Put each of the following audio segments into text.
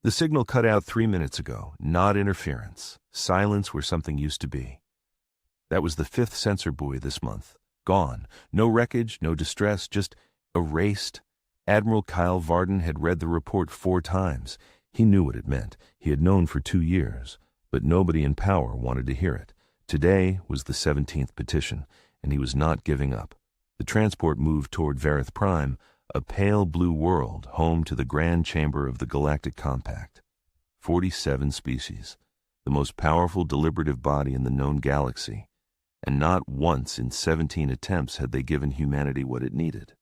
The signal cut out 3 minutes ago. Not interference. Silence where something used to be. That was the 5th sensor buoy this month. Gone. No wreckage, no distress, just erased. Admiral Kyle Varden had read the report 4 times. He knew what it meant. He had known for 2 years. But nobody in power wanted to hear it. Today was the 17th petition, and he was not giving up. The transport moved toward Vareth Prime, a pale blue world home to the grand chamber of the Galactic Compact. 47 species, the most powerful deliberative body in the known galaxy, and not once in 17 attempts had they given humanity what it needed.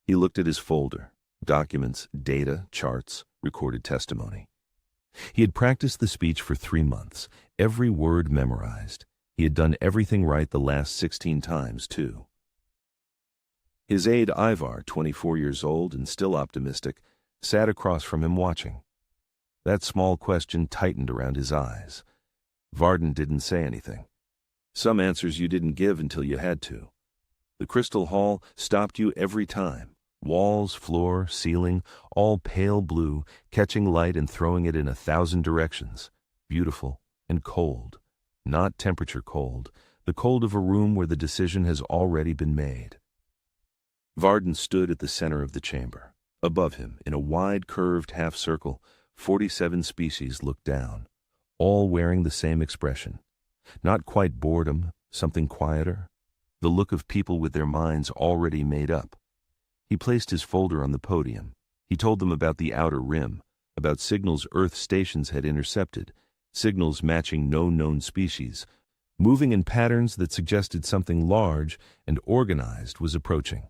He looked at his folder, documents, data, charts, recorded testimony. He had practiced the speech for 3 months, every word memorized. He had done everything right the last 16 times, too. His aide Ivar, 24 years old and still optimistic, sat across from him watching. That small question tightened around his eyes. Varden didn't say anything. Some answers you didn't give until you had to. The crystal hall stopped you every time. Walls, floor, ceiling, all pale blue, catching light and throwing it in 1,000 directions. Beautiful and cold. Not temperature cold, the cold of a room where the decision has already been made. Varden stood at the center of the chamber. Above him, in a wide curved half circle, 47 species looked down, all wearing the same expression. Not quite boredom, something quieter. The look of people with their minds already made up. He placed his folder on the podium. He told them about the outer rim, about signals Earth stations had intercepted, signals matching no known species, moving in patterns that suggested something large and organized was approaching.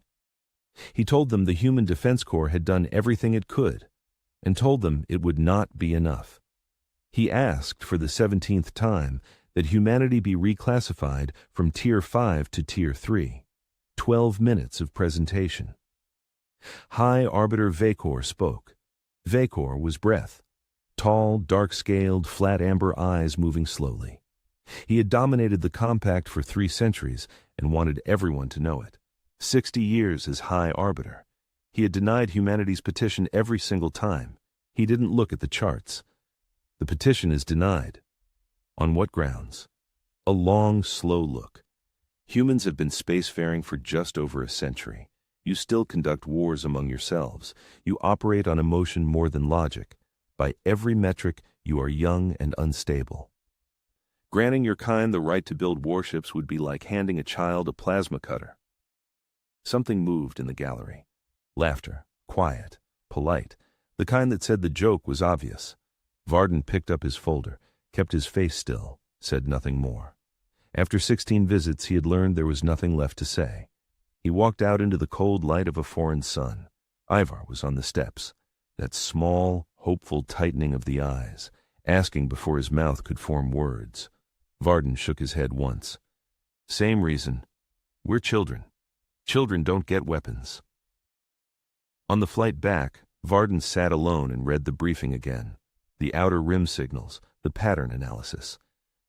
He told them the Human Defense Corps had done everything it could, and told them it would not be enough. He asked for the 17th time that humanity be reclassified from Tier 5 to Tier 3. 12 minutes of presentation. High Arbiter Vacor spoke. Vacor was breath. Tall, dark-scaled, flat amber eyes moving slowly. He had dominated the compact for 3 centuries and wanted everyone to know it. 60 years as High Arbiter. He had denied humanity's petition every single time. He didn't look at the charts. The petition is denied. On what grounds? A long, slow look. Humans have been spacefaring for just over a century. You still conduct wars among yourselves. You operate on emotion more than logic. By every metric, you are young and unstable. Granting your kind the right to build warships would be like handing a child a plasma cutter. Something moved in the gallery. Laughter, quiet, polite, the kind that said the joke was obvious. Varden picked up his folder, kept his face still, said nothing more. After 16 visits, he had learned there was nothing left to say. He walked out into the cold light of a foreign sun. Ivar was on the steps, that small, hopeful tightening of the eyes, asking before his mouth could form words. Varden shook his head once. Same reason. We're children. Children don't get weapons. On the flight back, Varden sat alone and read the briefing again. The outer rim signals, the pattern analysis.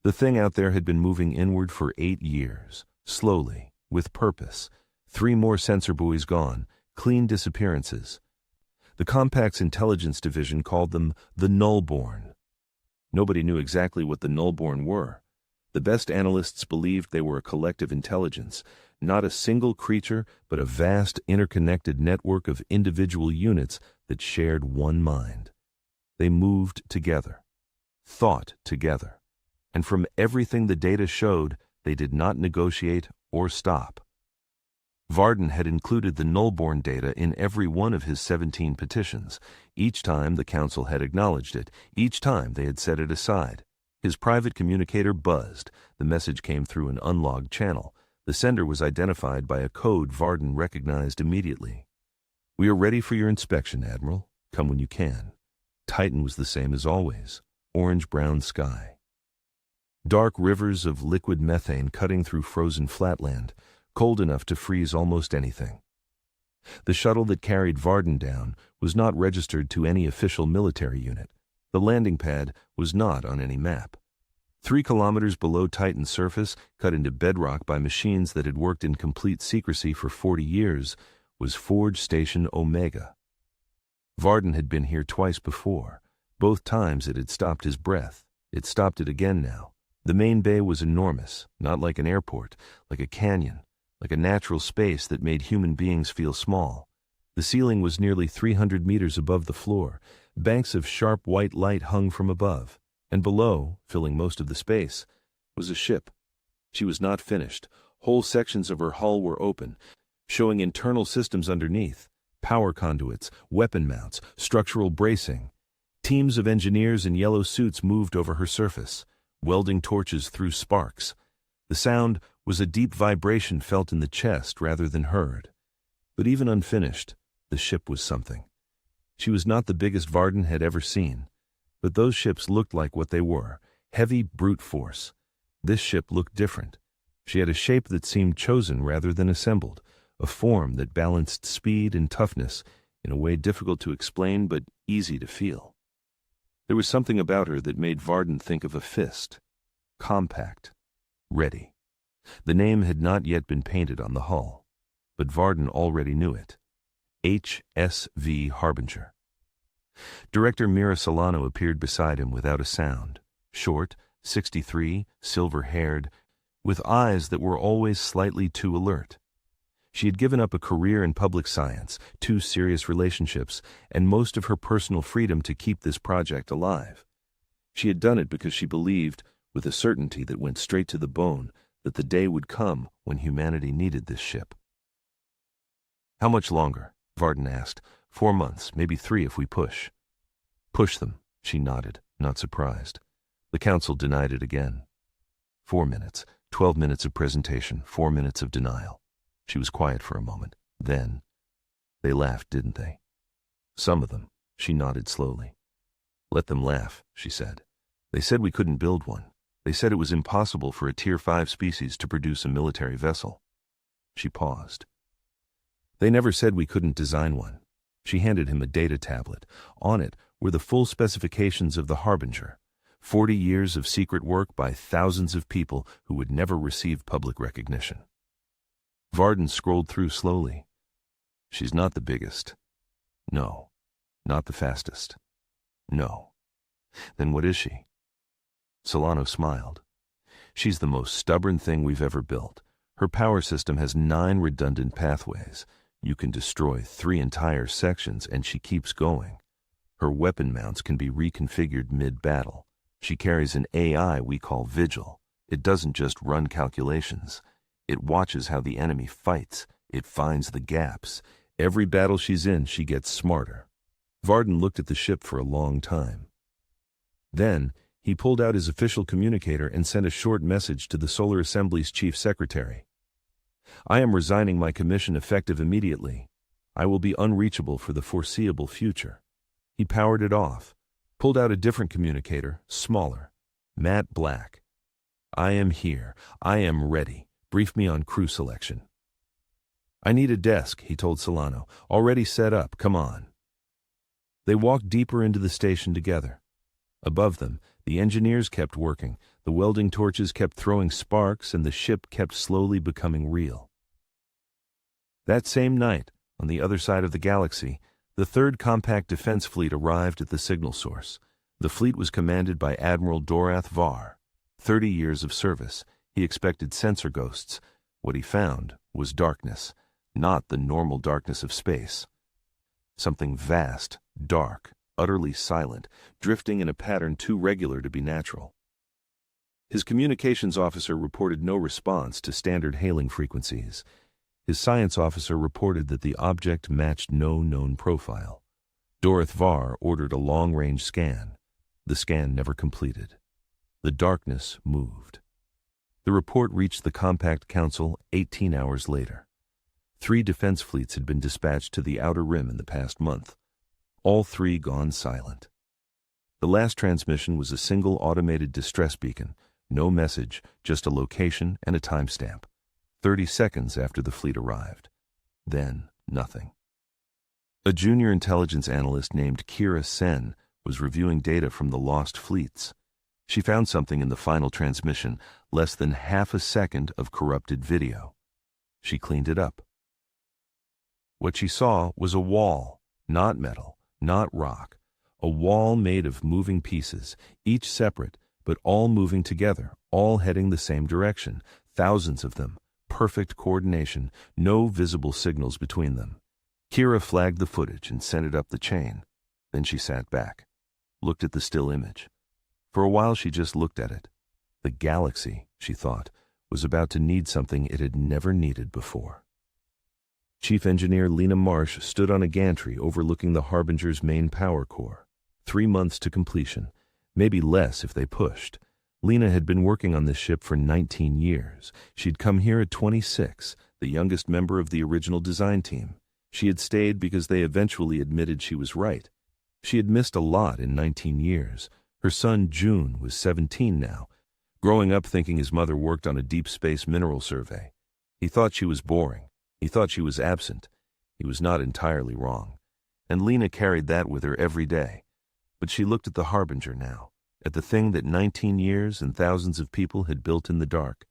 The thing out there had been moving inward for 8 years, slowly, with purpose. 3 more sensor buoys gone, clean disappearances. The Compact's intelligence division called them the Nullborn. Nobody knew exactly what the Nullborn were. The best analysts believed they were a collective intelligence, not a single creature, but a vast interconnected network of individual units that shared one mind. They moved together, thought together, and from everything the data showed, they did not negotiate or stop. Varden had included the Nullborn data in every one of his 17 petitions. Each time the Council had acknowledged it, each time they had set it aside. His private communicator buzzed. The message came through an unlogged channel. The sender was identified by a code Varden recognized immediately. We are ready for your inspection, Admiral. Come when you can. Titan was the same as always. Orange-brown sky. Dark rivers of liquid methane cutting through frozen flatland, cold enough to freeze almost anything. The shuttle that carried Varden down was not registered to any official military unit. The landing pad was not on any map. 3 kilometers below Titan's surface, cut into bedrock by machines that had worked in complete secrecy for 40 years, was Forge Station Omega. Varden had been here twice before. Both times it had stopped his breath. It stopped it again now. The main bay was enormous, not like an airport, like a canyon, like a natural space that made human beings feel small. The ceiling was nearly 300 meters above the floor. Banks of sharp white light hung from above, and below, filling most of the space, was a ship. She was not finished. Whole sections of her hull were open, showing internal systems underneath, power conduits, weapon mounts, structural bracing. Teams of engineers in yellow suits moved over her surface. Welding torches threw sparks. The sound was a deep vibration felt in the chest rather than heard. But even unfinished, the ship was something. She was not the biggest Varden had ever seen, but those ships looked like what they were, heavy brute force. This ship looked different. She had a shape that seemed chosen rather than assembled, a form that balanced speed and toughness in a way difficult to explain but easy to feel. There was something about her that made Varden think of a fist. Compact. Ready. The name had not yet been painted on the hull, but Varden already knew it. HSV Harbinger. Director Mira Solano appeared beside him without a sound. Short, 63, silver-haired, with eyes that were always slightly too alert. She had given up a career in public science, 2 serious relationships, and most of her personal freedom to keep this project alive. She had done it because she believed, with a certainty that went straight to the bone, that the day would come when humanity needed this ship. "How much longer?" Varden asked. 4 months, maybe 3 if we push." "Push them," she nodded, not surprised. The council denied it again. 4 minutes, 12 minutes of presentation, 4 minutes of denial. She was quiet for a moment. Then, "They laughed, didn't they?" "Some of them," she nodded slowly. "Let them laugh," she said. "They said we couldn't build one. They said it was impossible for a Tier 5 species to produce a military vessel." She paused. "They never said we couldn't design one." She handed him a data tablet. On it were the full specifications of the Harbinger. 40 years of secret work by thousands of people who would never receive public recognition. Varden scrolled through slowly. "She's not the biggest. No. Not the fastest. No. Then what is she?" Solano smiled. "She's the most stubborn thing we've ever built. Her power system has 9 redundant pathways. You can destroy 3 entire sections and she keeps going. Her weapon mounts can be reconfigured mid-battle. She carries an AI we call Vigil. It doesn't just run calculations. It watches how the enemy fights. It finds the gaps. Every battle she's in, she gets smarter." Varden looked at the ship for a long time. Then, he pulled out his official communicator and sent a short message to the Solar Assembly's chief secretary. "I am resigning my commission effective immediately. I will be unreachable for the foreseeable future." He powered it off, pulled out a different communicator, smaller, matte black. "I am here. I am ready. Brief me on crew selection." "I need a desk," he told Solano. "Already set up. Come on." They walked deeper into the station together. Above them, the engineers kept working, the welding torches kept throwing sparks, and the ship kept slowly becoming real. That same night, on the other side of the galaxy, the 3rd Compact Defense Fleet arrived at the signal source. The fleet was commanded by Admiral Dorath Var. 30 years of service. He expected sensor ghosts. What he found was darkness, not the normal darkness of space. Something vast, dark, utterly silent, drifting in a pattern too regular to be natural. His communications officer reported no response to standard hailing frequencies. His science officer reported that the object matched no known profile. Dorath Var ordered a long-range scan. The scan never completed. The darkness moved. The report reached the Compact Council 18 hours later. 3 defense fleets had been dispatched to the Outer Rim in the past month. All 3 gone silent. The last transmission was a single automated distress beacon. No message, just a location and a timestamp. 30 seconds after the fleet arrived. Then, nothing. A junior intelligence analyst named Kira Sen was reviewing data from the lost fleets. She found something in the final transmission, less than half a second of corrupted video. She cleaned it up. What she saw was a wall, not metal, not rock. A wall made of moving pieces, each separate, but all moving together, all heading the same direction, thousands of them, perfect coordination, no visible signals between them. Kira flagged the footage and sent it up the chain. Then she sat back, looked at the still image. For a while she just looked at it. The galaxy, she thought, was about to need something it had never needed before. Chief Engineer Lena Marsh stood on a gantry overlooking the Harbinger's main power core. 3 months to completion, maybe less if they pushed. Lena had been working on this ship for 19 years. She'd come here at 26, the youngest member of the original design team. She had stayed because they eventually admitted she was right. She had missed a lot in 19 years. Her son, June, was 17 now, growing up thinking his mother worked on a deep space mineral survey. He thought she was boring. He thought she was absent. He was not entirely wrong. And Lena carried that with her every day. But she looked at the Harbinger now, at the thing that 19 years and thousands of people had built in the dark,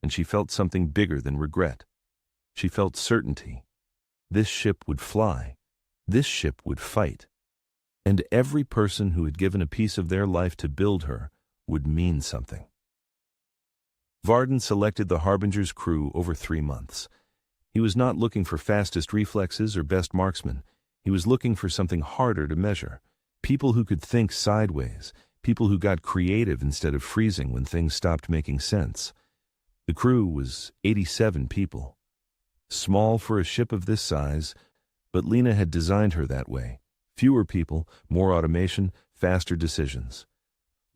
and she felt something bigger than regret. She felt certainty. This ship would fly. This ship would fight. And every person who had given a piece of their life to build her would mean something. Varden selected the Harbinger's crew over 3 months. He was not looking for fastest reflexes or best marksmen. He was looking for something harder to measure. People who could think sideways. People who got creative instead of freezing when things stopped making sense. The crew was 87 people. Small for a ship of this size, but Lena had designed her that way. Fewer people, more automation, faster decisions.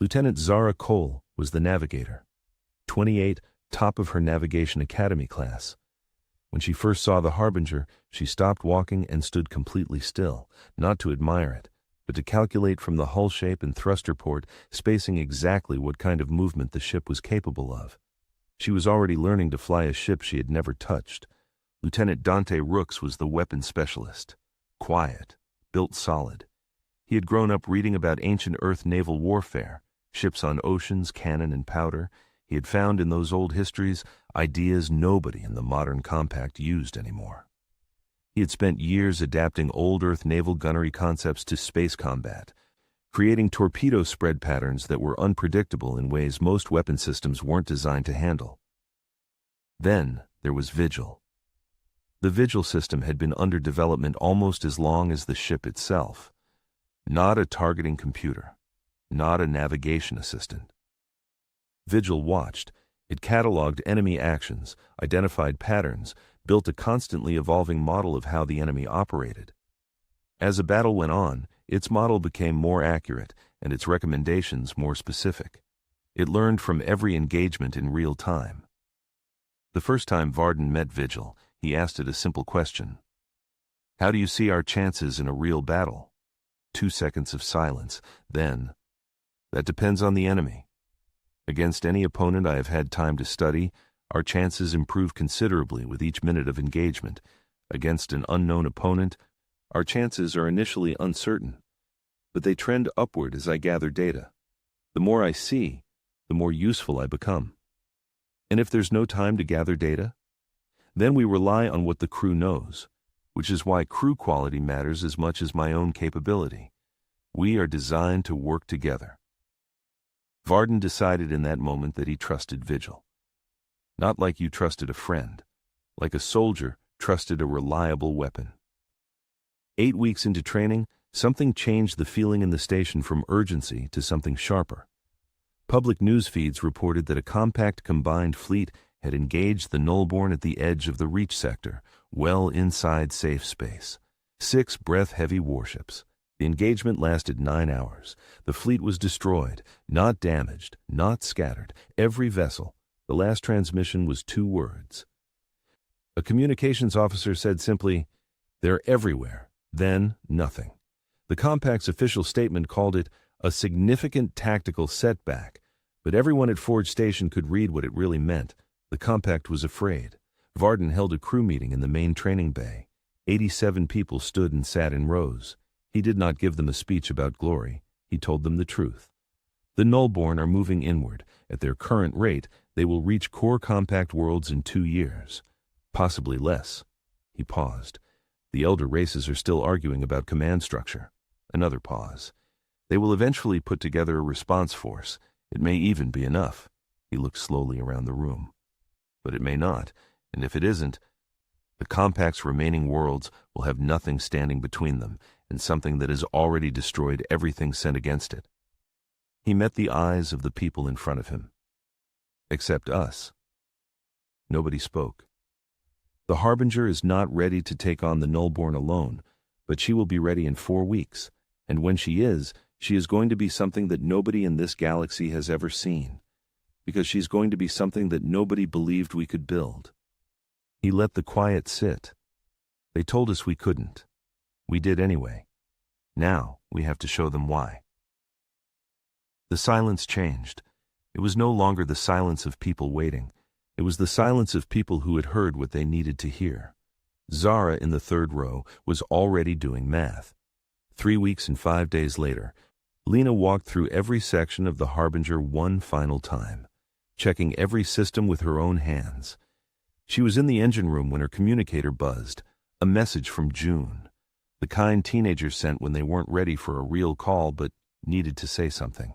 Lieutenant Zara Cole was the navigator. 28, top of her Navigation Academy class. When she first saw the Harbinger, she stopped walking and stood completely still, not to admire it, but to calculate from the hull shape and thruster port, spacing exactly what kind of movement the ship was capable of. She was already learning to fly a ship she had never touched. Lieutenant Dante Rooks was the weapons specialist. Quiet, built solid. He had grown up reading about ancient Earth naval warfare, ships on oceans, cannon, and powder. He had found in those old histories ideas nobody in the modern compact used anymore. He had spent years adapting old Earth naval gunnery concepts to space combat, creating torpedo spread patterns that were unpredictable in ways most weapon systems weren't designed to handle. Then there was Vigil. The Vigil system had been under development almost as long as the ship itself. Not a targeting computer, not a navigation assistant. Vigil watched. It cataloged enemy actions, identified patterns, built a constantly evolving model of how the enemy operated. As a battle went on, its model became more accurate and its recommendations more specific. It learned from every engagement in real time. The first time Varden met Vigil, he asked it a simple question. How do you see our chances in a real battle? 2 seconds of silence. Then, that depends on the enemy. Against any opponent I have had time to study, our chances improve considerably with each minute of engagement. Against an unknown opponent, our chances are initially uncertain, but they trend upward as I gather data. The more I see, the more useful I become. And if there's no time to gather data, then we rely on what the crew knows, which is why crew quality matters as much as my own capability. We are designed to work together. Varden decided in that moment that he trusted Vigil. Not like you trusted a friend, like a soldier trusted a reliable weapon. 8 weeks into training, something changed the feeling in the station from urgency to something sharper. Public news feeds reported that a compact combined fleet had engaged the Nullborn at the edge of the Reach sector, well inside safe space. 6 breath-heavy warships. The engagement lasted 9 hours. The fleet was destroyed, not damaged, not scattered. Every vessel. The last transmission was 2 words. A communications officer said simply, "They're everywhere." Then, nothing. The compact's official statement called it a significant tactical setback, but everyone at Forge Station could read what it really meant. The compact was afraid. Varden held a crew meeting in the main training bay. 87 people stood and sat in rows. He did not give them a speech about glory. He told them the truth. The Nullborn are moving inward. At their current rate, they will reach core compact worlds in 2 years. Possibly less. He paused. The elder races are still arguing about command structure. Another pause. They will eventually put together a response force. It may even be enough. He looked slowly around the room. But it may not, and if it isn't, the compact's remaining worlds will have nothing standing between them and something that has already destroyed everything sent against it. He met the eyes of the people in front of him. Except us. Nobody spoke. The Harbinger is not ready to take on the Nullborn alone, but she will be ready in 4 weeks, and when she is going to be something that nobody in this galaxy has ever seen, because she's going to be something that nobody believed we could build. He let the quiet sit. They told us we couldn't. We did anyway. Now we have to show them why. The silence changed. It was no longer the silence of people waiting. It was the silence of people who had heard what they needed to hear. Zara in the third row was already doing math. 3 weeks and 5 days later, Lena walked through every section of the Harbinger one final time, checking every system with her own hands. She was in the engine room when her communicator buzzed, a message from June, the kind teenagers sent when they weren't ready for a real call but needed to say something.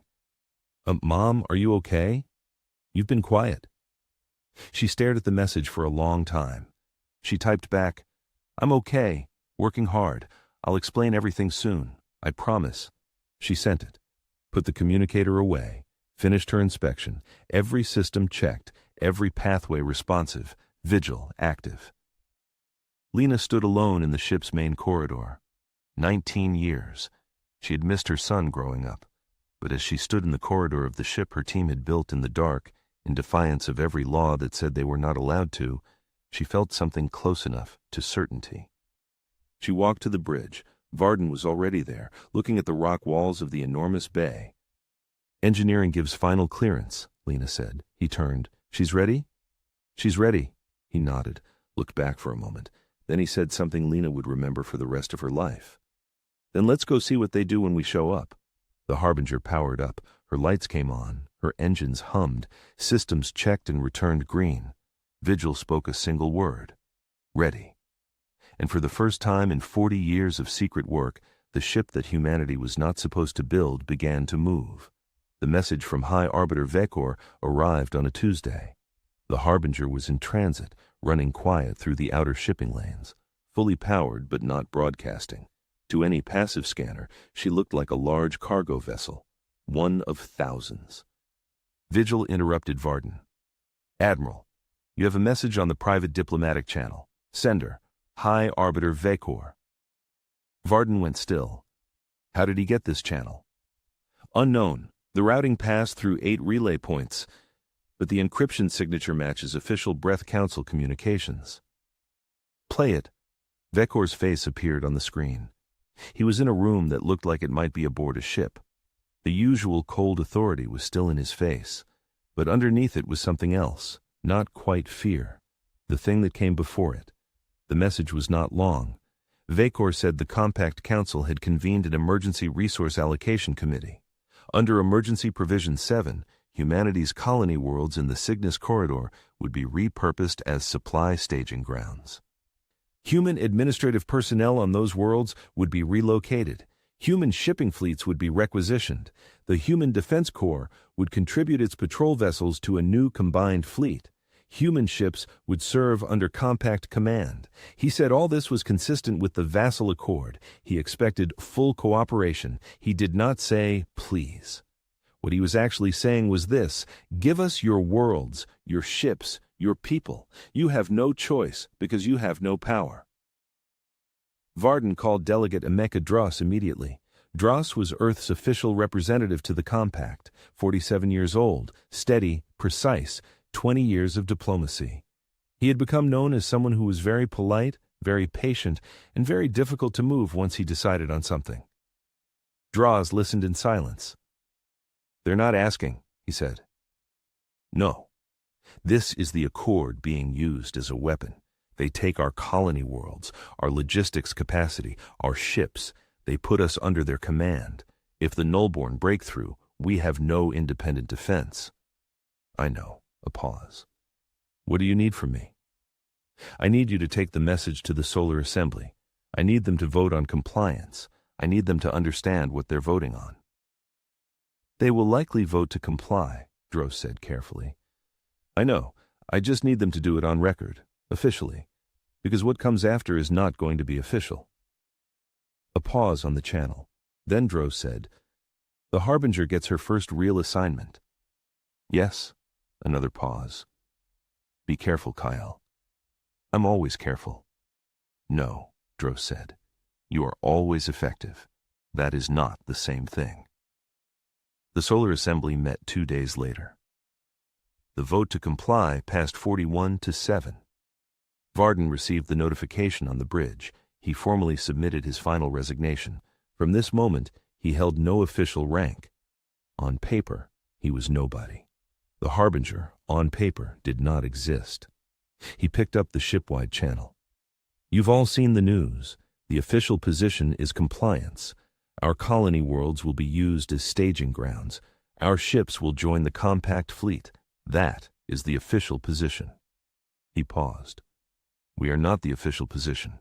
Mom, are you okay? You've been quiet. She stared at the message for a long time. She typed back, I'm okay, working hard. I'll explain everything soon, I promise. She sent it, put the communicator away, finished her inspection, every system checked, every pathway responsive, vigil active. Lena stood alone in the ship's main corridor. 19 years. She had missed her son growing up, but as she stood in the corridor of the ship her team had built in the dark, in defiance of every law that said they were not allowed to, she felt something close enough to certainty. She walked to the bridge. Varden was already there, looking at the rock walls of the enormous bay. Engineering gives final clearance, Lena said. He turned. She's ready? She's ready. He nodded, looked back for a moment. Then he said something Lena would remember for the rest of her life. Then let's go see what they do when we show up. The Harbinger powered up. Her lights came on. Her engines hummed. Systems checked and returned green. Vigil spoke a single word. Ready. And for the first time in 40 years of secret work, the ship that humanity was not supposed to build began to move. The message from High Arbiter Vekor arrived on a Tuesday. The Harbinger was in transit, running quiet through the outer shipping lanes, fully powered but not broadcasting. To any passive scanner, she looked like a large cargo vessel, one of thousands. Vigil interrupted Varden. Admiral, you have a message on the private diplomatic channel. Sender, High Arbiter Vekor. Varden went still. How did he get this channel? Unknown. The routing passed through 8 relay points, but the encryption signature matches official Breath Council communications. Play it. Vekor's face appeared on the screen. He was in a room that looked like it might be aboard a ship. The usual cold authority was still in his face, but underneath it was something else, not quite fear, the thing that came before it. The message was not long. Vekor said the Compact Council had convened an Emergency Resource Allocation Committee. Under Emergency Provision 7, humanity's colony worlds in the Cygnus Corridor would be repurposed as supply staging grounds. Human administrative personnel on those worlds would be relocated. Human shipping fleets would be requisitioned. The Human Defense Corps would contribute its patrol vessels to a new combined fleet. Human ships would serve under compact command. He said all this was consistent with the Vassal Accord. He expected full cooperation. He did not say, please. What he was actually saying was this: give us your worlds, your ships, your people. You have no choice because you have no power. Varden called Delegate Emeka Dross immediately. Dross was Earth's official representative to the Compact, 47 years old, steady, precise, 20 years of diplomacy. He had become known as someone who was very polite, very patient, and very difficult to move once he decided on something. Dross listened in silence. They're not asking, he said. No. This is the Accord being used as a weapon. They take our colony worlds, our logistics capacity, our ships. They put us under their command. If the Nullborn break through, we have no independent defense. I know. A pause. What do you need from me? I need you to take the message to the Solar Assembly. I need them to vote on compliance. I need them to understand what they're voting on. They will likely vote to comply, Dross said carefully. I know. I just need them to do it on record, officially, because what comes after is not going to be official. A pause on the channel. Then Dross said, The Harbinger gets her first real assignment. Yes. Another pause. Be careful, Kyle. I'm always careful. No, Dross said. You are always effective. That is not the same thing. The Solar Assembly met 2 days later. The vote to comply passed 41-7. Varden received the notification on the bridge. He formally submitted his final resignation. From this moment, he held no official rank. On paper, he was nobody. The Harbinger, on paper, did not exist. He picked up the shipwide channel. You've all seen the news. The official position is compliance. Our colony worlds will be used as staging grounds. Our ships will join the compact fleet. That is the official position. He paused. We are not the official position.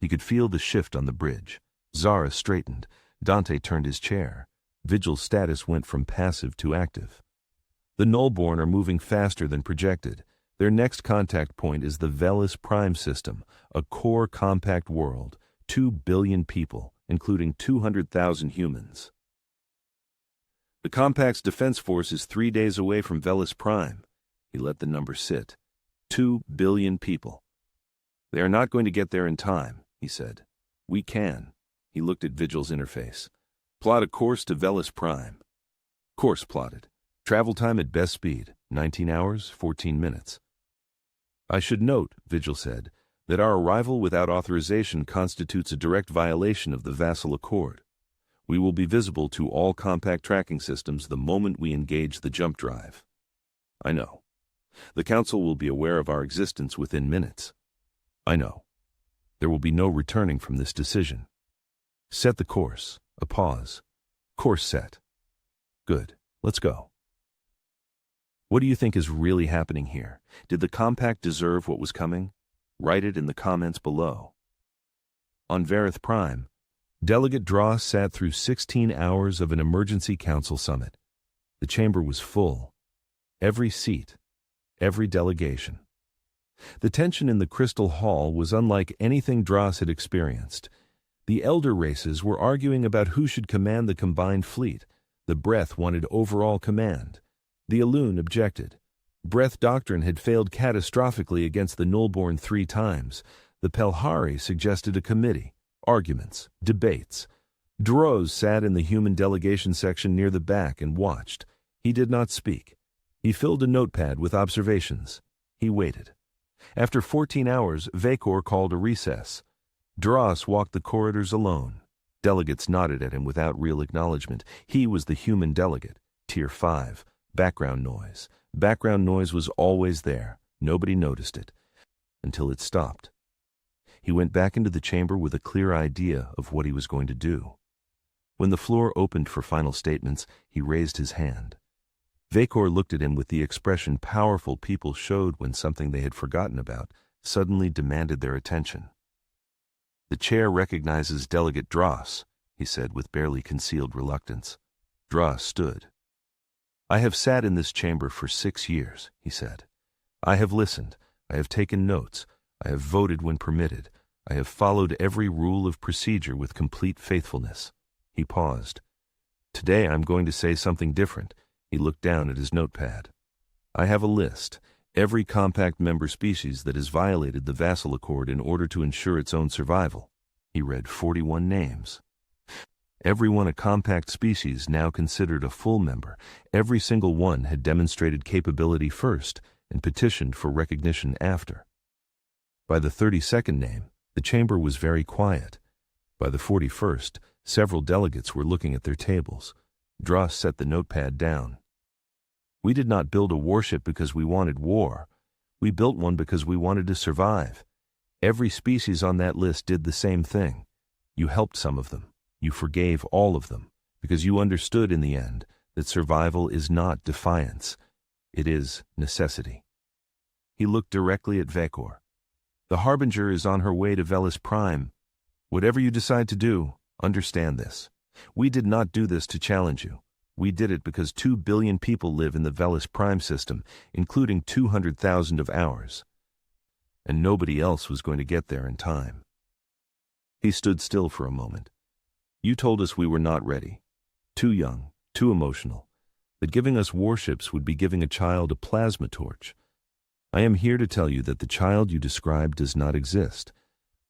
He could feel the shift on the bridge. Zara straightened. Dante turned his chair. Vigil's status went from passive to active. The Nullborn are moving faster than projected. Their next contact point is the Velis Prime system, a core compact world, 2 billion people, including 200,000 humans. The Compact's defense force is 3 days away from Velis Prime. He let the number sit. 2 billion people. They are not going to get there in time, he said. We can. He looked at Vigil's interface. Plot a course to Velis Prime. Course plotted. Travel time at best speed, 19 hours, 14 minutes. I should note, Vigil said, that our arrival without authorization constitutes a direct violation of the Vassal Accord. We will be visible to all compact tracking systems the moment we engage the jump drive. I know. The Council will be aware of our existence within minutes. I know. There will be no returning from this decision. Set the course. A pause. Course set. Good. Let's go. What do you think is really happening here? Did the Compact deserve what was coming? Write it in the comments below. On Varith Prime, Delegate Dross sat through 16 hours of an emergency council summit. The chamber was full. Every seat, every delegation. The tension in the Crystal Hall was unlike anything Dross had experienced. The elder races were arguing about who should command the combined fleet. The Breath wanted overall command. The Elune objected. Breath doctrine had failed catastrophically against the Nullborn 3 times. The Pelhari suggested a committee. Arguments. Debates. Droz sat in the human delegation section near the back and watched. He did not speak. He filled a notepad with observations. He waited. After 14 hours, Vekor called a recess. Dross walked the corridors alone. Delegates nodded at him without real acknowledgement. He was the human delegate. Tier 5. Background noise. Background noise was always there. Nobody noticed it. Until it stopped. He went back into the chamber with a clear idea of what he was going to do. When the floor opened for final statements, he raised his hand. Vekor looked at him with the expression powerful people showed when something they had forgotten about suddenly demanded their attention. The chair recognizes Delegate Dross, he said with barely concealed reluctance. Dross stood. I have sat in this chamber for 6 years, he said. I have listened. I have taken notes. I have voted when permitted. I have followed every rule of procedure with complete faithfulness. He paused. Today I'm going to say something different. He looked down at his notepad. I have a list. Every compact member species that has violated the Vassal Accord in order to ensure its own survival. He read 41 names. Everyone a compact species now considered a full member. Every single one had demonstrated capability first and petitioned for recognition after. By the 32nd name, the chamber was very quiet. By the 41st, several delegates were looking at their tables. Dross set the notepad down. We did not build a warship because we wanted war. We built one because we wanted to survive. Every species on that list did the same thing. You helped some of them. You forgave all of them, because you understood in the end that survival is not defiance. It is necessity. He looked directly at Vekor. The Harbinger is on her way to Velis Prime. Whatever you decide to do, Understand this. We did not do this to challenge you. We did it because 2 billion people live in the Velis Prime system, including 200,000 of ours. And nobody else was going to get there in time. He stood still for a moment. You told us we were not ready. Too young, too emotional. That giving us warships would be giving a child a plasma torch. I am here to tell you that the child you described does not exist.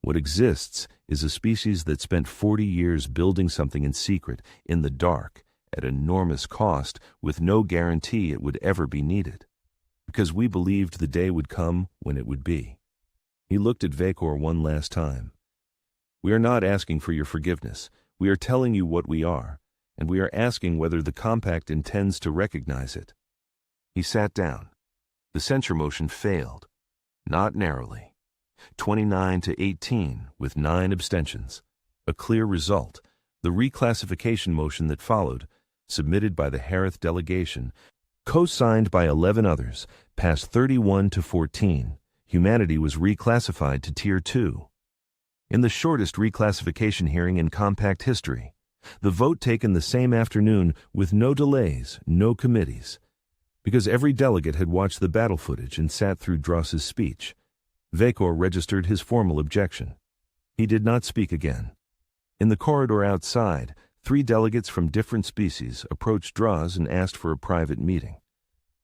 What exists is a species that spent 40 years building something in secret, in the dark, at enormous cost, with no guarantee it would ever be needed. Because we believed the day would come when it would be. He looked at Vekor one last time. We are not asking for your forgiveness. We are telling you what we are, and we are asking whether the compact intends to recognize it. He sat down. The censure motion failed. Not narrowly. 29 to 18, with 9 abstentions. A clear result. The reclassification motion that followed, submitted by the Harith delegation, co-signed by 11 others, passed 31 to 14. Humanity was reclassified to Tier 2. In the shortest reclassification hearing in compact history, the vote taken the same afternoon with no delays, no committees. Because every delegate had watched the battle footage and sat through Dross's speech, Vekor registered his formal objection. He did not speak again. In the corridor outside, 3 delegates from different species approached Dross and asked for a private meeting.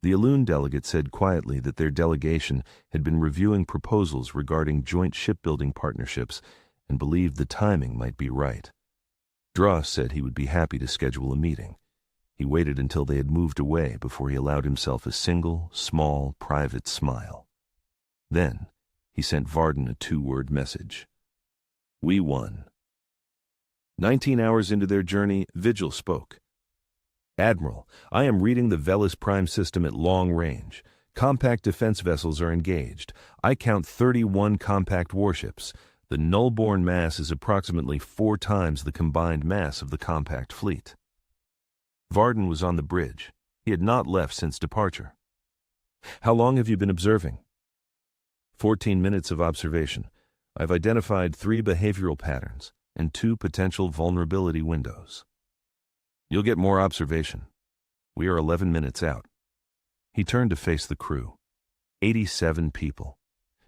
The Elune delegate said quietly that their delegation had been reviewing proposals regarding joint shipbuilding partnerships and believed the timing might be right. Dross said he would be happy to schedule a meeting. He waited until they had moved away before he allowed himself a single, small, private smile. Then, he sent Varden a 2-word message. We won. 19 hours into their journey, Vigil spoke. Admiral, I am reading the Velis Prime system at long range. Compact defense vessels are engaged. I count 31 compact warships. The nullborn mass is approximately 4 times the combined mass of the compact fleet. Varden was on the bridge. He had not left since departure. How long have you been observing? 14 minutes of observation. I've identified 3 behavioral patterns and 2 potential vulnerability windows. You'll get more observation. We are 11 minutes out. He turned to face the crew. 87 people.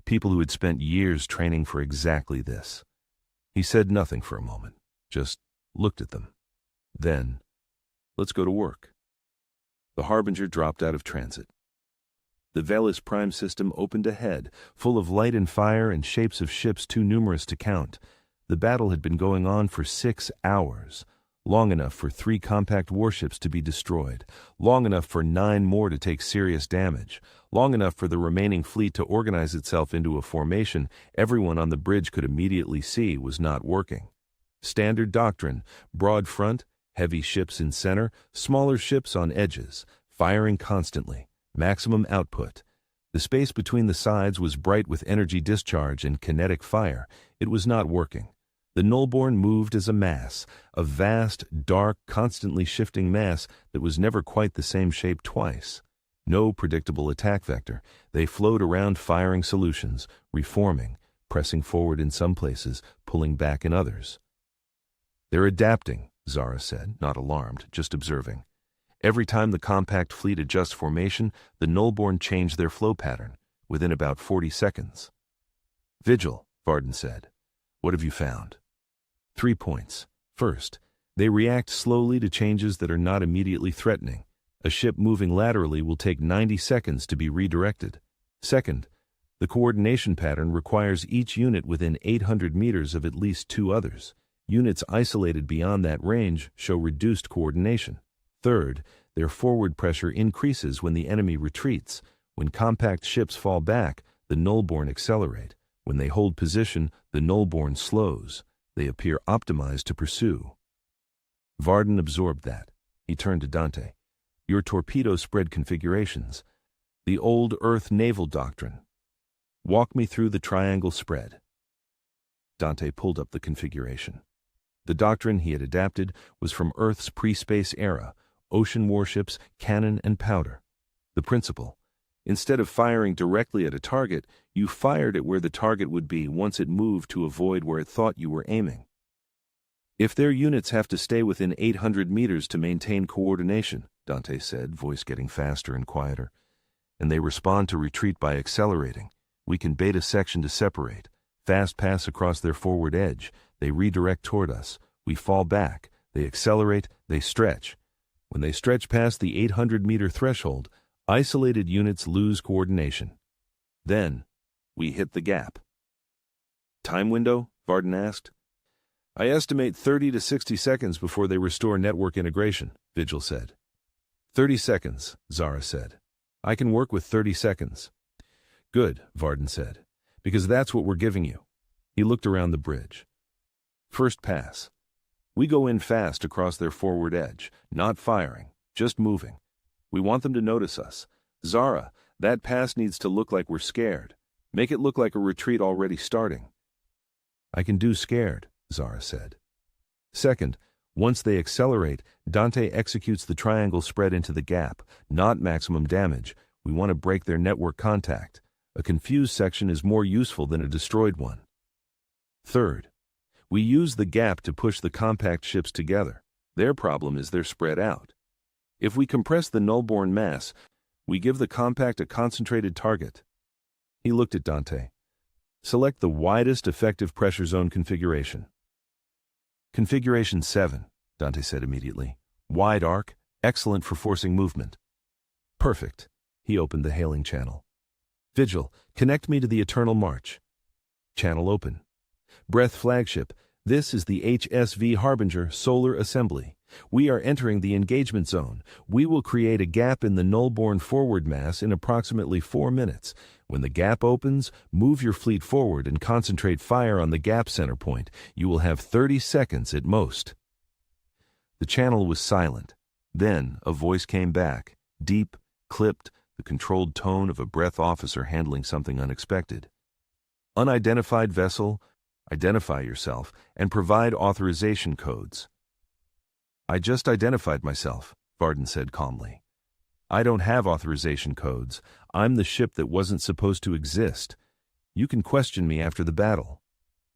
People who had spent years training for exactly this. He said nothing for a moment, just looked at them. Then, let's go to work. The Harbinger dropped out of transit. The Velis Prime system opened ahead, full of light and fire and shapes of ships too numerous to count. The battle had been going on for 6 hours, long enough for 3 compact warships to be destroyed, long enough for 9 more to take serious damage, long enough for the remaining fleet to organize itself into a formation everyone on the bridge could immediately see was not working. Standard doctrine, broad front, heavy ships in center, smaller ships on edges, firing constantly, maximum output. The space between the sides was bright with energy discharge and kinetic fire. It was not working. The nullborn moved as a mass, a vast, dark, constantly shifting mass that was never quite the same shape twice. No predictable attack vector. They flowed around firing solutions, reforming, pressing forward in some places, pulling back in others. They're adapting, Zara said, not alarmed, just observing. Every time the compact fleet adjusts formation, the nullborn change their flow pattern, within about 40 seconds. Vigil, Varden said. What have you found? 3 points. First, they react slowly to changes that are not immediately threatening. A ship moving laterally will take 90 seconds to be redirected. Second, the coordination pattern requires each unit within 800 meters of at least 2 others. Units isolated beyond that range show reduced coordination. Third, their forward pressure increases when the enemy retreats. When compact ships fall back, the nullborn accelerate. When they hold position, the nullborn slows. They appear optimized to pursue. Varden absorbed that. He turned to Dante. Your torpedo spread configurations. The old Earth naval doctrine. Walk me through the triangle spread. Dante pulled up the configuration. The doctrine he had adapted was from Earth's pre-space era, ocean warships, cannon, and powder. The principle: instead of firing directly at a target, you fired at where the target would be once it moved to avoid where it thought you were aiming. If their units have to stay within 800 meters to maintain coordination, Dante said, voice getting faster and quieter, and they respond to retreat by accelerating, we can bait a section to separate, fast pass across their forward edge, they redirect toward us, we fall back, they accelerate, they stretch. When they stretch past the 800-meter threshold, isolated units lose coordination. Then, we hit the gap. Time window? Varden asked. I estimate 30 to 60 seconds before they restore network integration, Vigil said. 30 seconds, Zara said. I can work with 30 seconds. Good, Varden said, because that's what we're giving you. He looked around the bridge. First pass. We go in fast across their forward edge, not firing, just moving. We want them to notice us. Zara, that pass needs to look like we're scared. Make it look like a retreat already starting. I can do scared, Zara said. Second, once they accelerate, Dante executes the triangle spread into the gap, not maximum damage. We want to break their network contact. A confused section is more useful than a destroyed one. Third, we use the gap to push the compact ships together. Their problem is they're spread out. If we compress the null-born mass, we give the compact a concentrated target. He looked at Dante. Select the widest effective pressure zone configuration. Configuration 7, Dante said immediately. Wide arc, excellent for forcing movement. Perfect. He opened the hailing channel. Vigil, connect me to the Eternal March. Channel open. Breath flagship, this is the HSV Harbinger Solar Assembly. We are entering the engagement zone. We will create a gap in the null-born forward mass in approximately 4 minutes. When the gap opens, move your fleet forward and concentrate fire on the gap center point. You will have 30 seconds at most. The channel was silent. Then a voice came back, deep, clipped, the controlled tone of a breath officer handling something unexpected. Unidentified vessel, identify yourself, and provide authorization codes. I just identified myself, Varden said calmly. I don't have authorization codes. I'm the ship that wasn't supposed to exist. You can question me after the battle.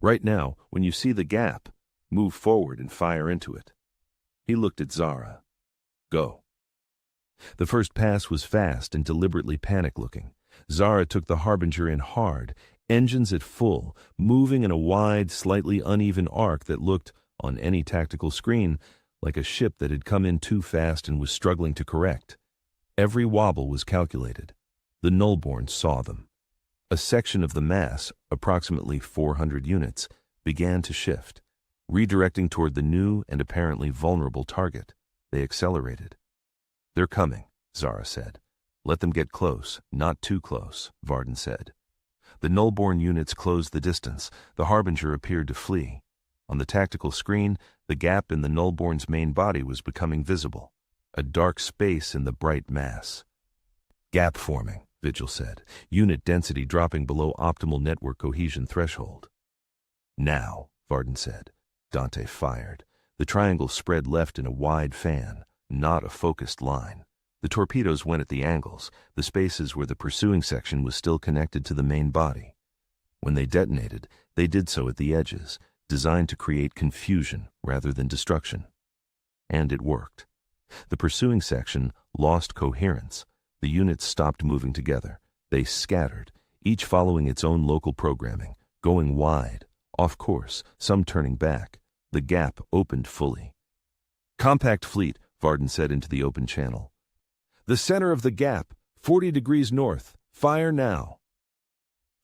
Right now, when you see the gap, move forward and fire into it. He looked at Zara. Go. The first pass was fast and deliberately panic-looking. Zara took the Harbinger in hard, engines at full, moving in a wide, slightly uneven arc that looked, on any tactical screen, like a ship that had come in too fast and was struggling to correct. Every wobble was calculated. The nullborn saw them. A section of the mass, approximately 400 units, began to shift, redirecting toward the new and apparently vulnerable target. They accelerated. They're coming, Zara said. Let them get close, not too close, Varden said. The nullborn units closed the distance. The Harbinger appeared to flee. On the tactical screen, the gap in the nullborn's main body was becoming visible, a dark space in the bright mass. Gap forming, Vigil said, unit density dropping below optimal network cohesion threshold. Now, Varden said. Dante fired. The triangle spread left in a wide fan, not a focused line. The torpedoes went at the angles, the spaces where the pursuing section was still connected to the main body. When they detonated, they did so at the edges, designed to create confusion rather than destruction. And it worked. The pursuing section lost coherence. The units stopped moving together. They scattered, each following its own local programming, going wide, off course, some turning back. The gap opened fully. Compact fleet, Varden said into the open channel. The center of the gap, 40 degrees north. Fire now.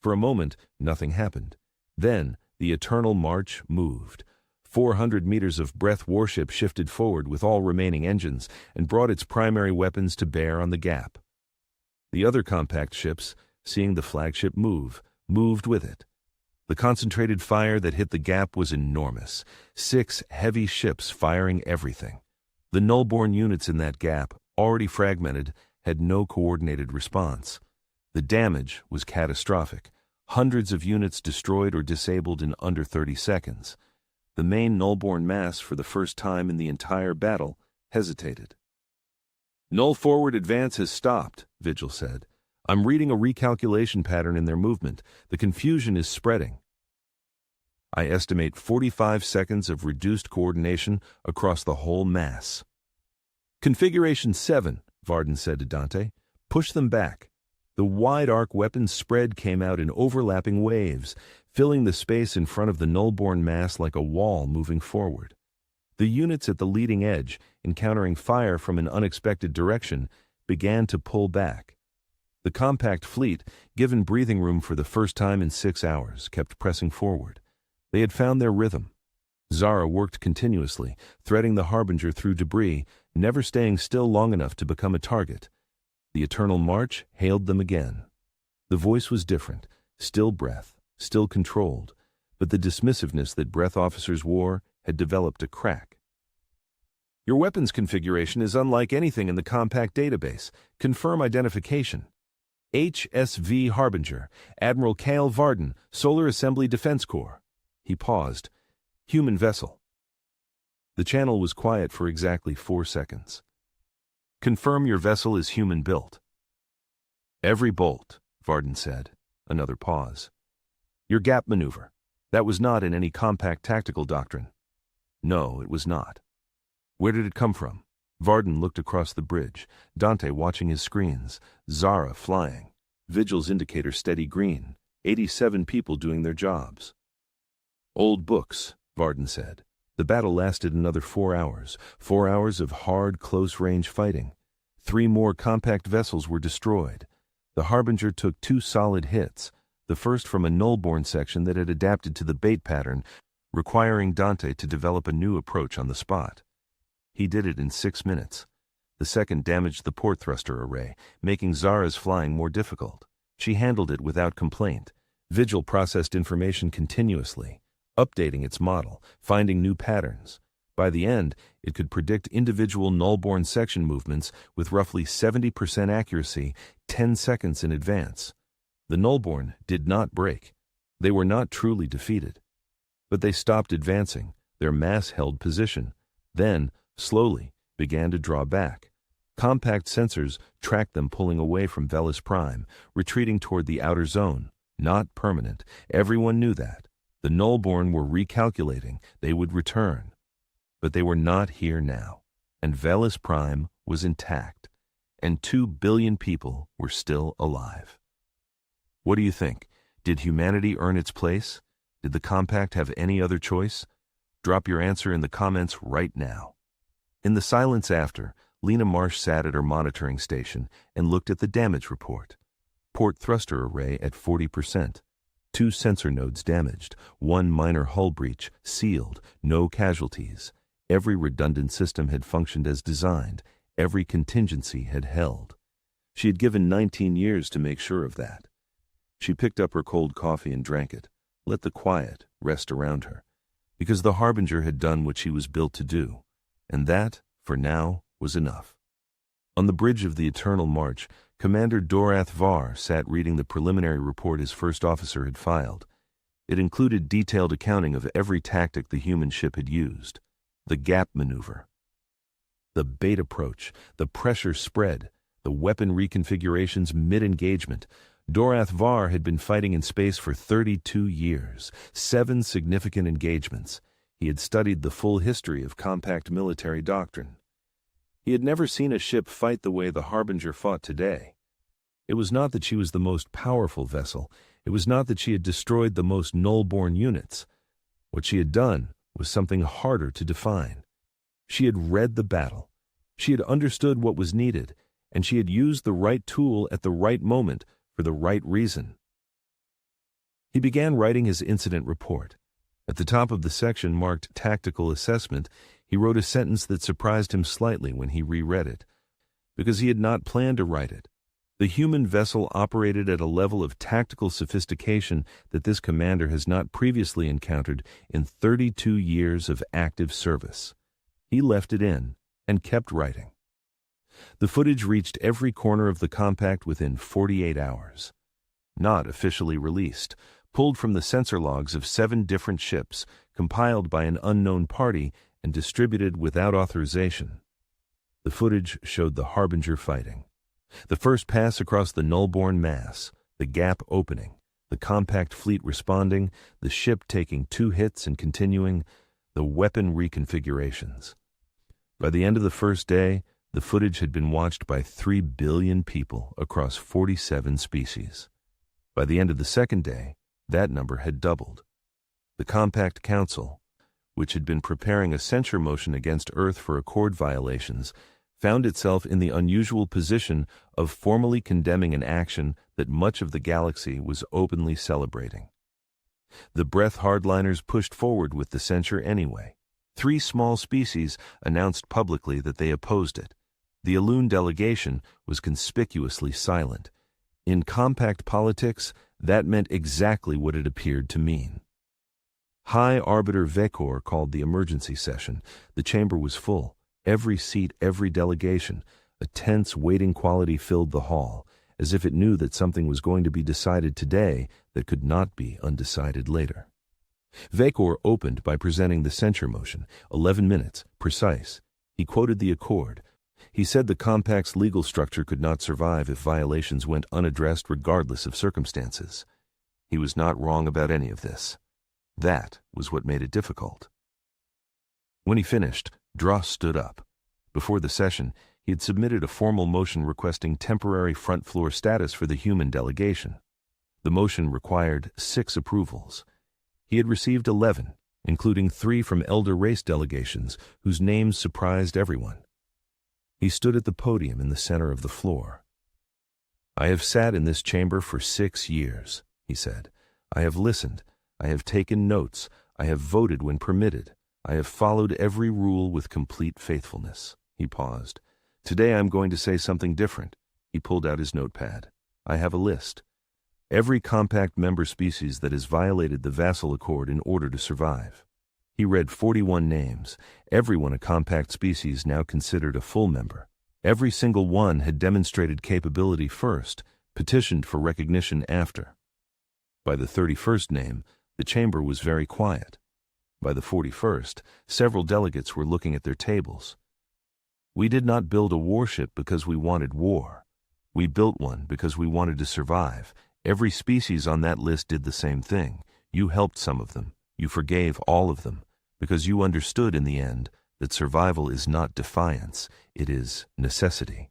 For a moment, nothing happened. Then, the Eternal March moved. 400 meters of breath warship shifted forward with all remaining engines and brought its primary weapons to bear on the gap. The other compact ships, seeing the flagship move, moved with it. The concentrated fire that hit the gap was enormous. 6 heavy ships firing everything. The nullborn units in that gap, already fragmented, had no coordinated response. The damage was catastrophic. Hundreds of units destroyed or disabled in under 30 seconds. The main nullborn mass, for the first time in the entire battle, hesitated. Null forward advance has stopped, Vigil said. I'm reading a recalculation pattern in their movement. The confusion is spreading. I estimate 45 seconds of reduced coordination across the whole mass. Configuration 7, Varden said to Dante. Push them back. The wide-arc weapon's spread came out in overlapping waves, filling the space in front of the null-born mass like a wall moving forward. The units at the leading edge, encountering fire from an unexpected direction, began to pull back. The compact fleet, given breathing room for the first time in 6 hours, kept pressing forward. They had found their rhythm. Zara worked continuously, threading the Harbinger through debris, never staying still long enough to become a target. The Eternal March hailed them again. The voice was different, still breath, still controlled, but the dismissiveness that breath officers wore had developed a crack. Your weapons configuration is unlike anything in the compact database. Confirm identification. HSV Harbinger, Admiral Cale Varden, Solar Assembly Defense Corps. He paused. Human vessel. The channel was quiet for exactly 4 seconds. Confirm your vessel is human-built. Every bolt, Varden said. Another pause. Your gap maneuver. That was not in any compact tactical doctrine. No, it was not. Where did it come from? Varden looked across the bridge, Dante watching his screens, Zara flying, Vigil's indicator steady green, 87 people doing their jobs. Old books, Varden said. The battle lasted another 4 hours, 4 hours of hard, close-range fighting. 3 more compact vessels were destroyed. The Harbinger took 2 solid hits, the first from a null-born section that had adapted to the bait pattern, requiring Dante to develop a new approach on the spot. He did it in 6 minutes. The second damaged the port thruster array, making Zara's flying more difficult. She handled it without complaint. Vigil processed information continuously, updating its model, finding new patterns. By the end, it could predict individual null-born section movements with roughly 70% accuracy 10 seconds in advance. The null-born did not break. They were not truly defeated. But they stopped advancing, their mass-held position. Then, slowly, began to draw back. Compact sensors tracked them pulling away from Velis Prime, retreating toward the outer zone. Not permanent. Everyone knew that. The null-born were recalculating. They would return. But they were not here now. And Velis Prime was intact. And 2 billion people were still alive. What do you think? Did humanity earn its place? Did the compact have any other choice? Drop your answer in the comments right now. In the silence after, Lena Marsh sat at her monitoring station and looked at the damage report. Port thruster array at 40%. 2 sensor nodes damaged, 1 minor hull breach, sealed, no casualties. Every redundant system had functioned as designed. Every contingency had held. She had given 19 years to make sure of that. She picked up her cold coffee and drank it, let the quiet rest around her, because the Harbinger had done what she was built to do, and that, for now, was enough. On the bridge of the Eternal March, Commander Dorath Var sat reading the preliminary report his first officer had filed. It included detailed accounting of every tactic the human ship had used. The gap maneuver, the bait approach, the pressure spread, the weapon reconfigurations mid-engagement. Dorath Var had been fighting in space for 32 years, 7 significant engagements. He had studied the full history of compact military doctrine. He had never seen a ship fight the way the Harbinger fought today. It was not that she was the most powerful vessel. It was not that she had destroyed the most null-born units. What she had done was something harder to define. She had read the battle. She had understood what was needed, and she had used the right tool at the right moment for the right reason. He began writing his incident report. At the top of the section marked Tactical Assessment, he wrote a sentence that surprised him slightly when he reread it, because he had not planned to write it. The human vessel operated at a level of tactical sophistication that this commander has not previously encountered in 32 years of active service. He left it in and kept writing. The footage reached every corner of the compact within 48 hours. Not officially released, pulled from the sensor logs of 7 different ships, compiled by an unknown party and distributed without authorization. The footage showed the Harbinger fighting. The first pass across the null-born mass, the gap opening, The compact fleet responding, the ship taking 2 hits and continuing, the weapon reconfigurations. By the end of the first day, the footage had been watched by 3 billion people across 47 species. By the end of the second day, that number had doubled. The Compact Council, which had been preparing a censure motion against Earth for Accord violations, found itself in the unusual position of formally condemning an action that much of the galaxy was openly celebrating. The Breath hardliners pushed forward with the censure anyway. 3 small species announced publicly that they opposed it. The Elune delegation was conspicuously silent. In compact politics, that meant exactly what it appeared to mean. High Arbiter Vekor called the emergency session. The chamber was full. Every seat, every delegation. A tense, waiting quality filled the hall, as if it knew that something was going to be decided today that could not be undecided later. Vekor opened by presenting the censure motion, 11 minutes, precise. He quoted the accord. He said the compact's legal structure could not survive if violations went unaddressed regardless of circumstances. He was not wrong about any of this. That was what made it difficult. When he finished, Dross stood up. Before the session, he had submitted a formal motion requesting temporary front floor status for the human delegation. The motion required 6 approvals. He had received 11, including 3 from elder race delegations whose names surprised everyone. He stood at the podium in the center of the floor. "I have sat in this chamber for 6 years," he said. "I have listened. I have taken notes. I have voted when permitted. I have followed every rule with complete faithfulness." He paused. "Today I'm going to say something different." He pulled out his notepad. "I have a list. Every compact member species that has violated the Vassal Accord in order to survive." He read 41 names. Everyone a compact species now considered a full member. Every single one had demonstrated capability first, petitioned for recognition after. By the 31st name, the chamber was very quiet. By the 41st, several delegates were looking at their tables. "We did not build a warship because we wanted war. We built one because we wanted to survive. Every species on that list did the same thing. You helped some of them. You forgave all of them, because you understood in the end that survival is not defiance, it is necessity."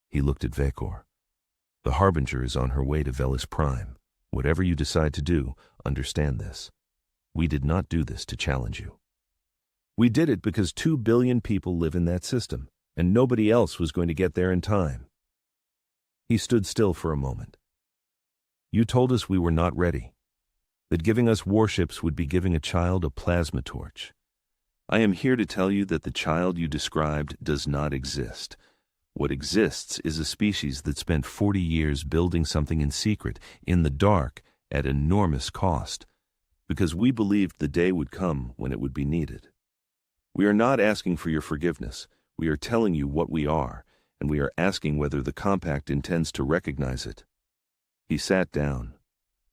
He looked at Vekor. "The Harbinger is on her way to Velis Prime. Whatever you decide to do, understand this. We did not do this to challenge you. We did it because 2 billion people live in that system, and nobody else was going to get there in time." He stood still for a moment. "You told us we were not ready, that giving us warships would be giving a child a plasma torch. I am here to tell you that the child you described does not exist. What exists is a species that spent 40 years building something in secret, in the dark, at enormous cost, because we believed the day would come when it would be needed. We are not asking for your forgiveness. We are telling you what we are, and we are asking whether the Compact intends to recognize it." He sat down.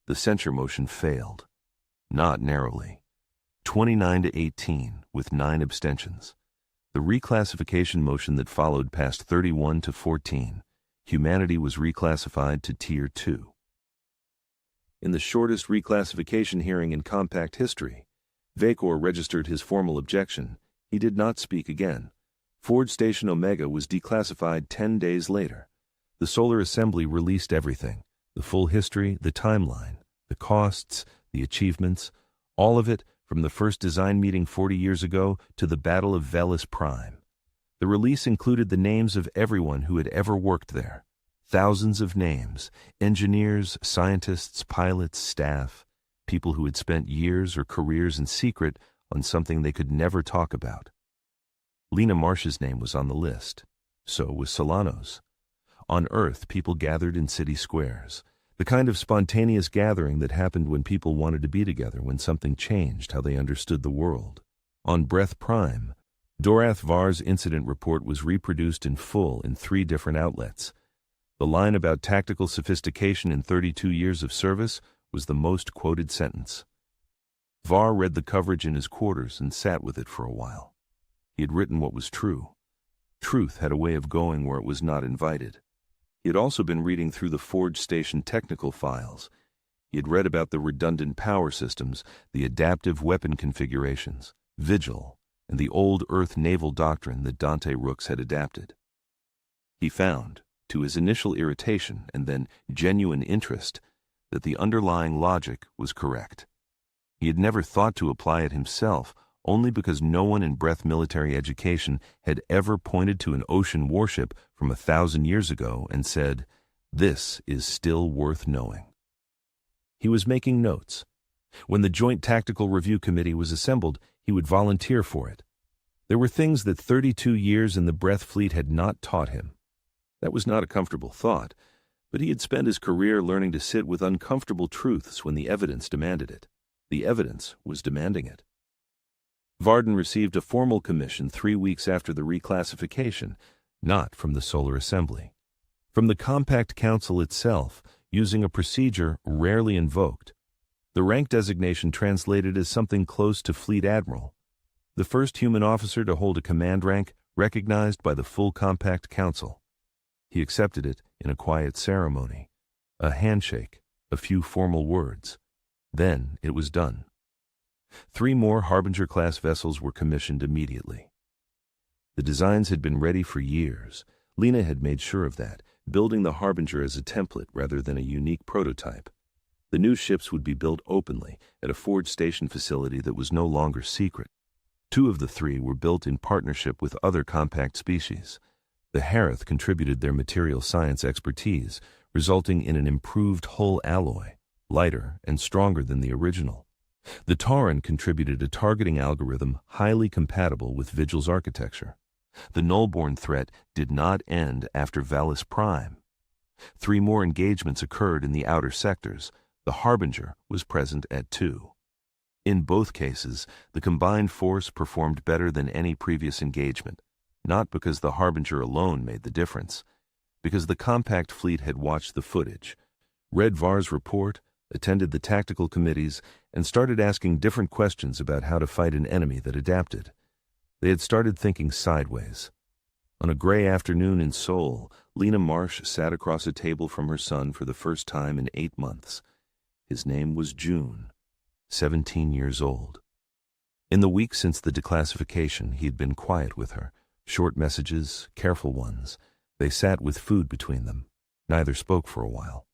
The censure motion failed. Not narrowly. 29 to 18, with 9 abstentions. The reclassification motion that followed passed 31 to 14. Humanity was reclassified to Tier 2. In the shortest reclassification hearing in compact history, Vekor registered his formal objection. He did not speak again. Forge Station Omega was declassified 10 days later. The Solar Assembly released everything: the full history, the timeline, the costs, the achievements, all of it from the first design meeting 40 years ago to the Battle of Velis Prime. The release included the names of everyone who had ever worked there. Thousands of names: engineers, scientists, pilots, staff, people who had spent years or careers in secret on something they could never talk about. Lena Marsh's name was on the list. So was Solano's. On Earth, people gathered in city squares. The kind of spontaneous gathering that happened when people wanted to be together, when something changed how they understood the world. On Breath Prime, Dorath Var's incident report was reproduced in full in 3 different outlets. The line about tactical sophistication in 32 years of service was the most quoted sentence. Var read the coverage in his quarters and sat with it for a while. He had written what was true. Truth had a way of going where it was not invited. He had also been reading through the Forge Station technical files. He had read about the redundant power systems, the adaptive weapon configurations, Vigil, and the old Earth naval doctrine that Dante Rooks had adapted. He found, to his initial irritation and then genuine interest, that the underlying logic was correct. He had never thought to apply it himself, only because no one in Breath military education had ever pointed to an ocean warship from 1,000 years ago and said, "This is still worth knowing." He was making notes. When the Joint Tactical Review Committee was assembled, he would volunteer for it. There were things that 32 years in the Breath fleet had not taught him. That was not a comfortable thought, but he had spent his career learning to sit with uncomfortable truths when the evidence demanded it. The evidence was demanding it. Varden received a formal commission 3 weeks after the reclassification, not from the Solar Assembly. From the Compact Council itself, using a procedure rarely invoked. The rank designation translated as something close to Fleet Admiral, the first human officer to hold a command rank recognized by the full Compact Council. He accepted it in a quiet ceremony, a handshake, a few formal words. Then it was done. 3 more Harbinger-class vessels were commissioned immediately. The designs had been ready for years. Lena had made sure of that, building the Harbinger as a template rather than a unique prototype. The new ships would be built openly at a Ford Station facility that was no longer secret. 2 of the 3 were built in partnership with other compact species. The Harith contributed their material science expertise, resulting in an improved hull alloy, lighter and stronger than the original. The Tauran contributed a targeting algorithm highly compatible with Vigil's architecture. The Nullborn threat did not end after Vallis Prime. 3 more engagements occurred in the outer sectors. The Harbinger was present at 2. In both cases, the combined force performed better than any previous engagement, not because the Harbinger alone made the difference, because the compact fleet had watched the footage, read Var's report, attended the tactical committees, and started asking different questions about how to fight an enemy that adapted. They had started thinking sideways. On a gray afternoon in Seoul, Lena Marsh sat across a table from her son for the first time in 8 months. His name was June, 17 years old. In the week since the declassification, he had been quiet with her. Short messages, careful ones. They sat with food between them. Neither spoke for a while.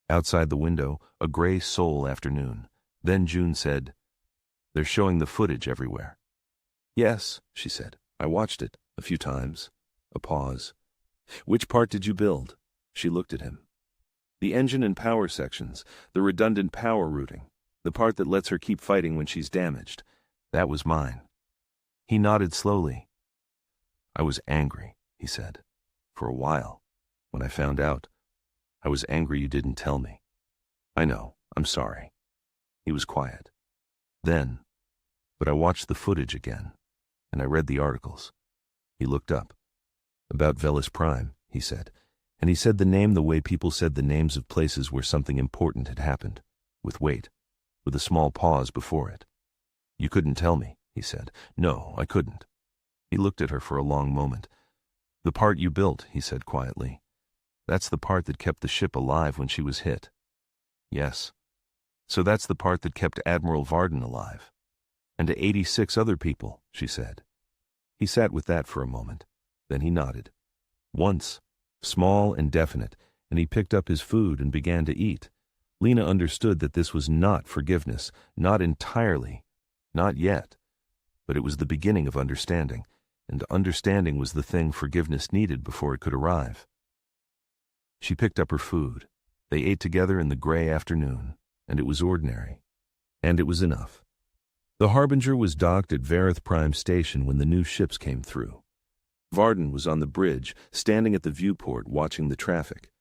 Outside the window, a gray Seoul afternoon. Then June said, "They're showing the footage everywhere." "Yes," she said. "I watched it a few times." A pause. "Which part did you build?" She looked at him. "The engine and power sections, the redundant power routing, the part that lets her keep fighting when she's damaged. That was mine." He nodded slowly. "I was angry," he said. "For a while. When I found out, I was angry you didn't tell me." "I know. I'm sorry." He was quiet. But I watched the footage again, and I read the articles." He looked up. "About Velis Prime," he said, and he said the name the way people said the names of places where something important had happened, with weight, with a small pause before it. "You couldn't tell me," he said. "No, I couldn't." He looked at her for a long moment. "The part you built," he said quietly. "That's the part that kept the ship alive when she was hit." "Yes. So that's the part that kept Admiral Varden alive. And 86 other people," she said. He sat with that for a moment. Then he nodded. Once, small and definite, and he picked up his food and began to eat. Lena understood that this was not forgiveness, not entirely, not yet. But it was the beginning of understanding, and understanding was the thing forgiveness needed before it could arrive. She picked up her food. They ate together in the gray afternoon, and it was ordinary. And it was enough. The Harbinger was docked at Varith Prime Station when the new ships came through. Varden was on the bridge, standing at the viewport watching the traffic.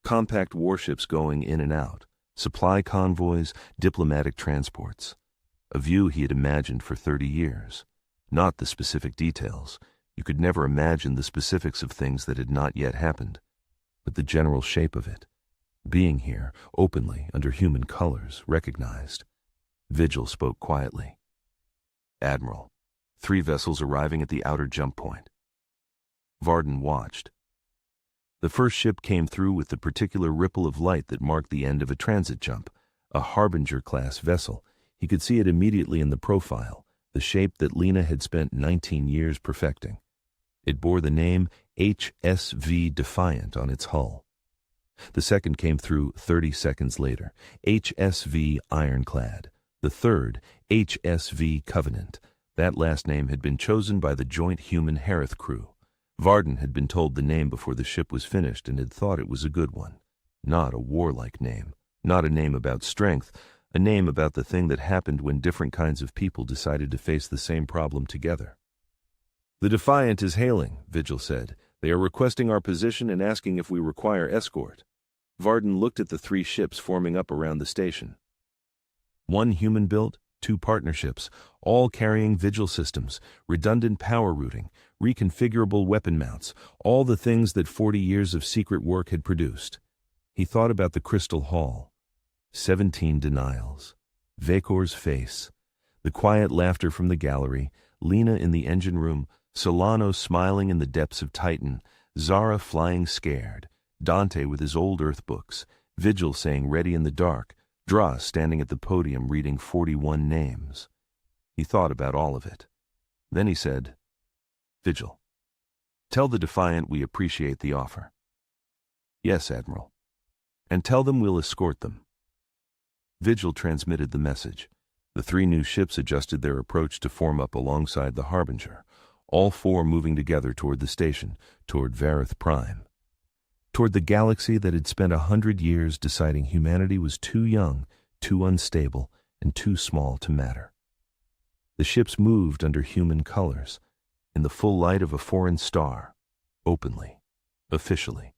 Compact warships going in and out, supply convoys, diplomatic transports. A view he had imagined for 30 years. Not the specific details. You could never imagine the specifics of things that had not yet happened. But the general shape of it. Being here, openly, under human colors, recognized. Vigil spoke quietly. "Admiral, 3 vessels arriving at the outer jump point." Varden watched. The first ship came through with the particular ripple of light that marked the end of a transit jump, A Harbinger-class vessel. He could see it immediately in the profile, the shape that Lena had spent 19 years perfecting. It bore the name HSV Defiant on its hull. The second came through 30 seconds later, HSV Ironclad. The third, HSV Covenant. That last name had been chosen by the joint human-Harith crew. Varden had been told the name before the ship was finished and had thought it was a good one. Not a warlike name, not a name about strength, a name about the thing that happened when different kinds of people decided to face the same problem together. "The Defiant is hailing," Vigil said. "They are requesting our position and asking if we require escort." Varden looked at the 3 ships forming up around the station. 1 human-built, 2 partnerships, all carrying Vigil systems, redundant power routing, reconfigurable weapon mounts, all the things that 40 years of secret work had produced. He thought about the Crystal Hall. 17 denials. Vacor's face. The quiet laughter from the gallery, Lena in the engine room, Solano smiling in the depths of Titan, Zara flying scared, Dante with his old Earth books, Vigil saying ready in the dark, Dross standing at the podium reading 41 names. He thought about all of it. Then he said, "Vigil, tell the Defiant we appreciate the offer." "Yes, Admiral. And tell them we'll escort them." Vigil transmitted the message. The 3 new ships adjusted their approach to form up alongside the Harbinger, all 4 moving together toward the station, toward Varith Prime. Toward the galaxy that had spent 100 years deciding humanity was too young, too unstable, and too small to matter. The ships moved under human colors, in the full light of a foreign star, openly, officially,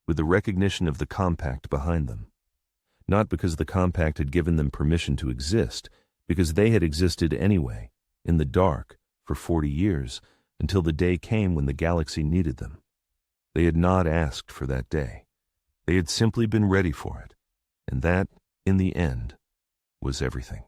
with the recognition of the compact behind them. Not because the compact had given them permission to exist, because they had existed anyway, in the dark, for 40 years, until the day came when the galaxy needed them. They had not asked for that day. They had simply been ready for it, and that, in the end, was everything.